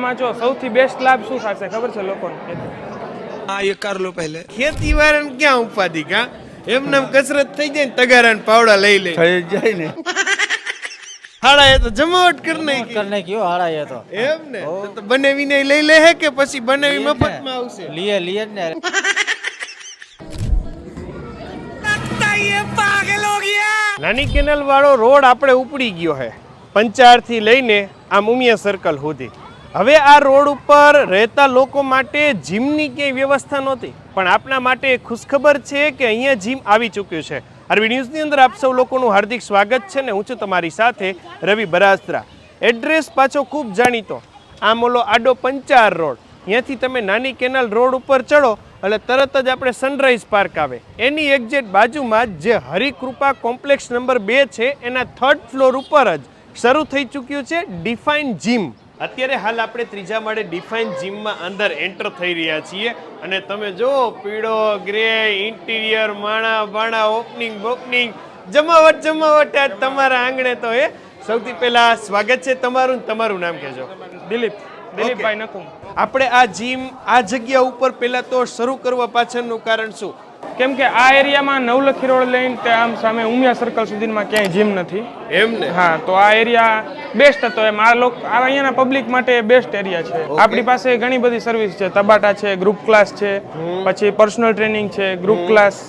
માં જો સૌથી બેસ્ટ લાભ શું થશે ખબર છે લોકોને? हाँ ये कर लो पहले। ખેતી વાળાને ક્યાં ઉપાધિ કા એમને કસરત થઈ જાય ને તગારાને પાવડા લઈ લે થઈ જાય ને હાડા એ તો જમાવટ કરી નાખી કરને કયો હાડા એ તો એમ ને તો બનાવીને લઈ લે હે કે પછી બનાવી મફતમાં આવશે લીએ જ ને નાની કેનાલ વાળો રોડ આપણે ઉપડી ગયો હે પંચાર થી લઈને આ મુમિયા સર્કલ સુધી. હવે આ રોડ ઉપર રહેતા લોકો માટે જીમની ક્યાંય વ્યવસ્થા નહોતી, પણ આપણા માટે ખુશખબર છે કે અહીંયા જીમ આવી ચૂક્યું છે. આરવી ન્યૂઝની અંદર આપ સૌ લોકોનું હાર્દિક સ્વાગત છે ને હું છું તમારી સાથે રવિ બરાસ્ત્રા. એડ્રેસ પાછો ખૂબ જાણીતો, આમ ઓલો આડો પંચાર રોડ, ત્યાંથી તમે નાની કેનાલ રોડ ઉપર ચડો એટલે તરત જ આપણે સનરાઈઝ પાર્ક આવે. એની એક્ઝેક્ટ બાજુમાં જ જે હરિકૃપા કોમ્પ્લેક્સ નંબર 2 છે એના 3rd ફ્લોર ઉપર જ શરૂ થઈ ચૂક્યું છે ડિફાઇન જીમ. અત્યારે હાલ આપણે ત્રીજા માળે ડિફાઇન જીમમાં અંદર એન્ટર થઈ રહ્યા છીએ અને તમે જો પીળો ગ્રે ઇન્ટિરિયર માણા બાણા ઓપનિંગ જમાવટ આજ તમારા આંગણે તો એ. સૌથી પહેલા સ્વાગત છે તમારું. તમારું નામ કહેજો. દિલીપભાઈ નકુમ. આપણે આ જીમ આ જગ્યા ઉપર પહેલા તો શરૂ કરવા પાછળનું કારણ શું? કેમ કે આ એરિયામાં નવલખી રોડ લઈને તે આમ સામે ઉમિયા સર્કલ સુધીમાં ક્યાંય જીમ નથી. એમ ને? હા, તો આ એરિયા બેસ્ટ હતો એમ. આ અહીંયાના પબ્લિક માટે બેસ્ટ એરિયા છે. આપણી પાસે ઘણી બધી સર્વિસ છે. તબાટા છે, ગ્રુપ ક્લાસ છે, પછી પર્સનલ ટ્રેનિંગ છે, ગ્રુપ ક્લાસ,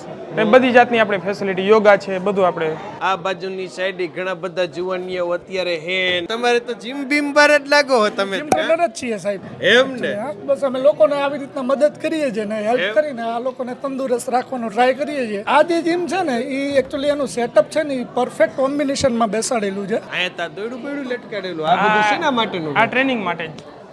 બધી જાતની આપણે ફેસિલિટી, યોગા છે, બધું આપણે. આ બાજુની સાઈડે ઘણા બધા જુવાનીઓ અત્યારે હે. તમારે તો જીમ બીમ બાર જ લાગો હો તમે. ટ્રેનર જ છીએ સાહેબ. એમ ને? બસ અમે લોકોને આવી રીતના મદદ કરીએ છીએ ને હેલ્પ કરીને આ લોકોને તંદુરસ્ત રાખવાનો ટ્રાય કરીએ છીએ. આ જે જીમ છે ને એ એકચ્યુઅલી એનું સેટઅપ છે ને એ પરફેક્ટ કોમ્બિનેશનમાં બેસાડેલું છે. અહીંયા તા દોડું લટકાડેલું. આ બધું શેના માટેનું? આ ટ્રેનિંગ માટે જ.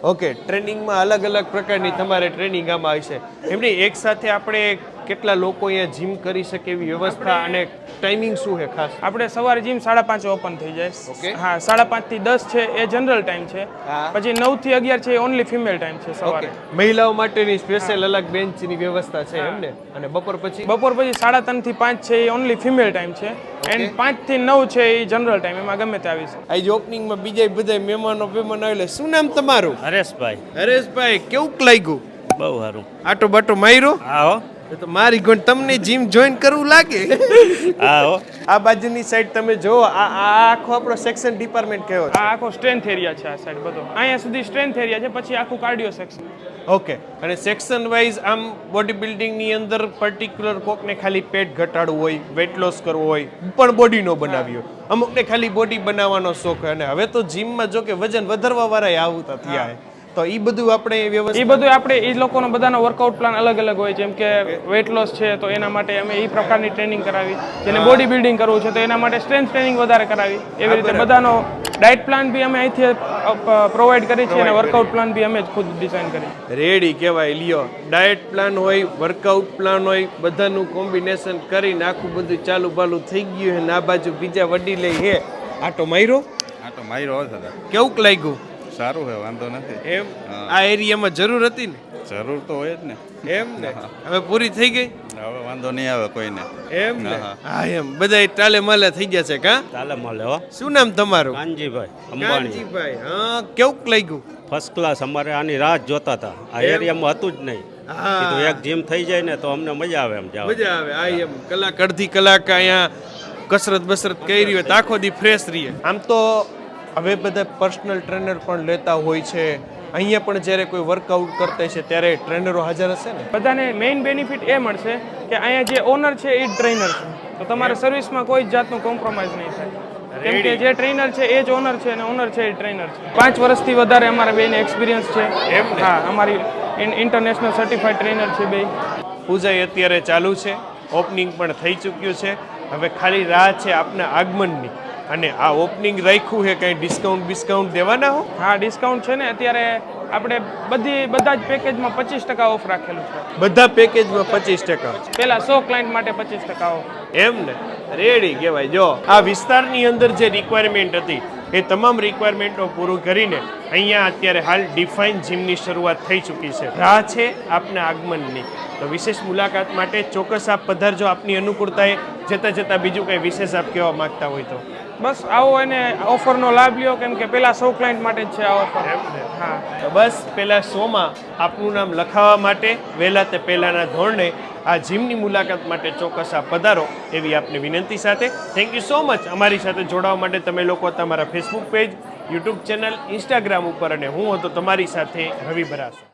ઓકે, ટ્રેનિંગમાં અલગ અલગ પ્રકારની તમારે ટ્રેનિંગ આમાં આવી છે. એમની એક સાથે આપણે કેટલા લોકો અહીંયા જીમ કરી શકે એવી વ્યવસ્થા અને ટાઈમિંગ શું છે ખાસ? આપણે સવારે જીમ 5:30 ઓપન થઈ જાય. Okay. હા, 5:30 થી 10 છે એ જનરલ ટાઈમ છે. હા. પછી 9 થી 11 છે એ ઓનલી ફિમેલ ટાઈમ છે સવારે. મહિલાઓ માટેની સ્પેશિયલ અલગ બેન્ચની વ્યવસ્થા છે એમ ને? અને બપોર પછી 3:30 થી 5 છે એ ઓનલી ફિમેલ ટાઈમ છે. એન્ડ 5 થી 9 છે એ જનરલ ટાઈમ. એમાં ગમે તે આવી શકે. આજે ઓપનિંગમાં બીજા બધા મહેમાનો આવેલા. શું નામ તમારું? હરેશભાઈ. હરેશભાઈ, કેવું લાગ્યું? બહુ સારું. આટો બાટો માર્યો? હા હો તો મારી ગણ તમને જીમ જોઈન કરવું લાગે. હા હો આ બાજુની સાઈડ તમે જો આ આખો આપણો સેક્શન ડિપાર્ટમેન્ટ કયો છે? આ આખો સ્ટ્રેન્થ એરિયા છે. આ સાઈડ બધો અહીંયા સુધી સ્ટ્રેન્થ એરિયા છે. પછી આખું કાર્ડિયો સેક્શન. ઓકે. અને સેક્શન વાઇઝ આમ બોડી બિલ્ડિંગની અંદર પર્ટિક્યુલર કોકને ખાલી પેટ ઘટાડવું હોય, વેટ લોસ કરવો હોય, પણ બોડી નો બનાવી હોય, અમુકને ખાલી બોડી બનાવવાનો શોખ હોય. અને હવે તો જીમમાં જો કે વજન વધારવા વાળા આવતા થયા છે, તો એ બધું આપણે વ્યવસ્થા એ બધું આપણે એ લોકોનો બધાનો વર્કઆઉટ પ્લાન અલગ અલગ હોય. જેમ કે વેટ લોસ છે તો એના માટે અમે એ પ્રકારની ટ્રેનિંગ કરાવી. જેને બોડી બિલ્ડિંગ કરવું છે તો એના માટે સ્ટ્રેન્થ ટ્રેનિંગ વધારે કરાવી. એવી રીતે બધાનો ડાયટ પ્લાન બી અમે અહીંથી પ્રોવાઈડ કરી છે અને વર્કઆઉટ પ્લાન બી અમે જ ખુદ ડિઝાઇન કરી. રેડી કહેવાય. લ્યો, ડાયટ પ્લાન હોય, વર્કઆઉટ પ્લાન હોય, બધાનું કોમ્બિનેશન કરીને આખું બધું ચાલુ બાલુ થઈ ગયું છે. આ બાજુ બીજા વડી લઈ હે. આટો માર્યો? આ તો મારી હોત હતા. કેવું લાગ્યું? સારું છે, વાંધો નથી. એમ? આ એરિયામાં જરૂર હતી ને? જરૂર તો હોય જ ને. એમ ને? હવે પૂરી થઈ ગઈ? હવે વાંધો નહીં આવે કોઈને. એમ ને? હા એમ. બધા ટાલે માલે થઈ ગયા છે કા? ચાલે મળે હો. શું નામ તમારું? કાનજીભાઈ અંબાણી. કાનજીભાઈ. હા, કેવું લાગ્યું? First class. અમારે આની રાહ જ જોતા હતા. આ એરિયામાં હતું જ નહીં. કીધું એક જીમ થઈ જાય ને તો અમને મજા આવે એમ જાવ. મજા આવે. આ એમ કલાક અડધી કલાક અહીંયા કસરત બસરત કરી હોય તો આખો દી ફ્રેશ રહીએ. આમ તો હવે બધા પર્સનલ ટ્રેનર પણ લેતા હોય છે. અહીંયા પણ જ્યારે કોઈ વર્કઆઉટ કરતા છે ત્યારે ટ્રેનરો હાજર હશે ને? બધાને મેઇન બેનિફિટ એ મળશે કે અહીંયા જે ઓનર છે એ ટ્રેનર છે. તો તમારે સર્વિસમાં કોઈ જ જાતનું કોમ્પ્રોમાઇઝ નહીં થાય. કેમ કે જે ટ્રેનર છે એ જ ઓનર છે અને ઓનર છે એ ટ્રેનર છે. 5 વર્ષથી વધારે અમારા બેને એક્સપિરિયન્સ છે. હા, અમારી ઇન્ટરનેશનલ સર્ટિફાઈડ ટ્રેનર છે બે. પૂજા અત્યારે ચાલુ છે, ઓપનિંગ પણ થઈ ચૂક્યું છે. હવે ખાલી રાહ છે આપના આગમનની. અને આ ઓપનિંગ રાખ્યું છે, કંઈ ડિસ્કાઉન્ટ દેવાના હો? હા, ડિસ્કાઉન્ટ છે ને. અત્યારે આપણે બધા જ પેકેજમાં 25% ઓફ રાખેલું છે. બધા પેકેજમાં 25%? પહેલા 100 ક્લાયન્ટ માટે 25% ઓફ. એમ ને? રેડી કહેવાય. જો આ વિસ્તારની અંદર જે રિક્વાયરમેન્ટ હતી એ તમામ રિક્વાયરમેન્ટો પૂરું કરીને અહીંયા અત્યારે હાલ ડિફાઇન જીમની શરૂઆત થઈ ચૂકી છે. રાહ છે આપના આગમનની. તો વિશેષ મુલાકાત માટે ચોક્કસ આપ પધારજો. આપની અનુકૂળતાએ જતાં બીજું કંઈ વિશેષ આપ કહેવા માંગતા હોય તો? બસ આવો એને ઓફરનો લાભ લ્યો. કેમ કે પહેલા 100 ક્લાયન્ટ માટે જ છે આ ઓફર. હા તો બસ પહેલા શોમાં આપનું નામ લખાવવા માટે વહેલા તે પહેલાંના ધોરણે આ જીમની મુલાકાત માટે ચોક્કસ આપ પધારો એવી આપને વિનંતી સાથે થેન્ક યુ સો મચ અમારી સાથે જોડાવા માટે તમે લોકો તમારા Facebook page YouTube channel Instagram ઉપર અને હું હતો તમારી સાથે રવિ બરાસ.